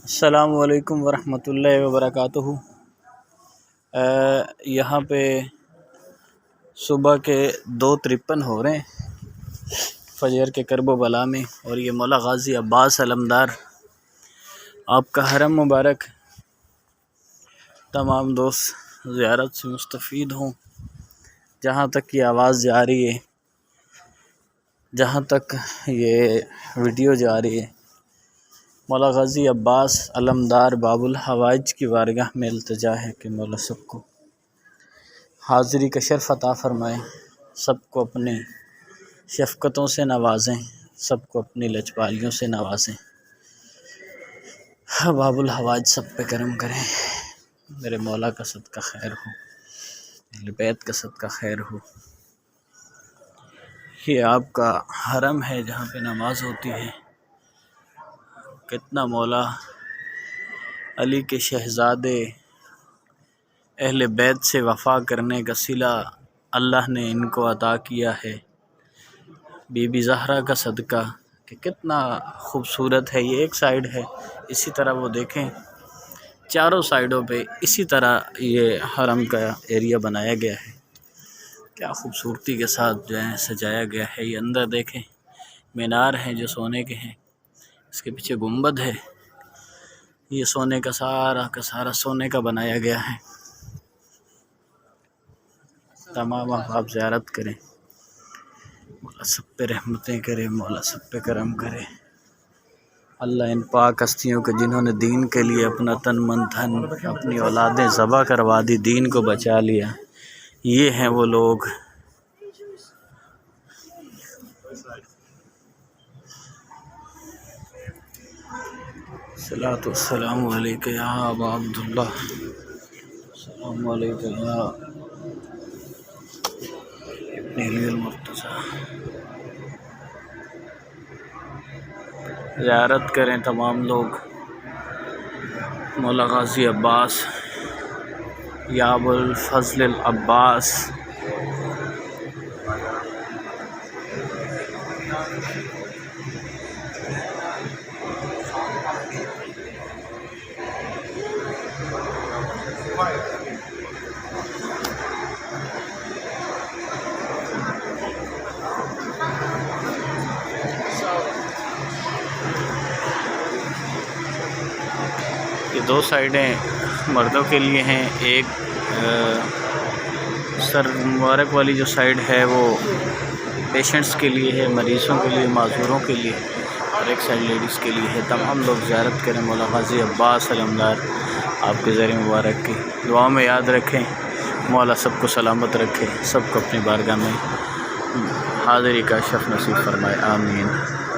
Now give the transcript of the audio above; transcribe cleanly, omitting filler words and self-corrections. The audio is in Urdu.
السلام علیکم ورحمۃ اللہ وبرکاتہ۔ یہاں پہ صبح کے 2:53 ہو رہے ہیں فجر کے کرب و بلا میں، اور یہ مولا غازی عباس علمدار آپ کا حرم مبارک تمام دوست زیارت سے مستفید ہوں۔ جہاں تک یہ آواز جا رہی ہے، جہاں تک یہ ویڈیو جا رہی ہے، مولا غازی عباس علمدار باب الحوائج کی بارگاہ میں التجا ہے کہ مولا سب کو حاضری کا شرف عطا فرمائیں، سب کو اپنی شفقتوں سے نوازیں، سب کو اپنی لجپالیوں سے نوازیں، باب الحوائج سب پہ کرم کریں۔ میرے مولا کا صدقہ خیر ہو، اہل بیت کا صدقہ خیر ہو۔ یہ آپ کا حرم ہے جہاں پہ نماز ہوتی ہے۔ کتنا مولا علی کے شہزادے اہل بیت سے وفا کرنے کا صلہ اللہ نے ان کو عطا کیا ہے، بی بی زہرا کا صدقہ، کہ کتنا خوبصورت ہے۔ یہ ایک سائیڈ ہے، اسی طرح وہ دیکھیں چاروں سائیڈوں پہ اسی طرح یہ حرم کا ایریا بنایا گیا ہے، کیا خوبصورتی کے ساتھ جو ہے سجایا گیا ہے۔ یہ اندر دیکھیں مینار ہیں جو سونے کے ہیں، اس کے پیچھے گنبد ہے، یہ سونے کا سارا سونے کا بنایا گیا ہے۔ تمام آپ زیارت کریں، مولا سب پہ رحمتیں کرے، مولا سب پہ کرم کرے۔ اللہ ان پاک ہستیوں کو جنہوں نے دین کے لیے اپنا تن من دھن اپنی اولادیں ذبح کروا دی، دین کو بچا لیا، یہ ہیں وہ لوگ۔ الصلاۃ والسلام علیک یا ابا عبداللہ، السلام علیکم یا ابن علی المرتضیٰ۔ زیارت کریں تمام لوگ، مولا غازی عباس یا ابو الفضل العباس۔ یہ دو سائیڈیں مردوں کے لیے ہیں، ایک سر مبارک والی جو سائیڈ ہے وہ پیشنٹس کے لیے ہے، مریضوں کے لیے، معذوروں کے لیے، اور ایک سائیڈ لیڈیز کے لیے ہے۔ تمام لوگ زیارت کریں مولا غازی عباس علمدار آپ کے زر مبارک کی، دعا میں یاد رکھیں۔ مولا سب کو سلامت رکھے، سب کو اپنی بارگاہ میں حاضری کا شرف نصیب فرمائے، آمین۔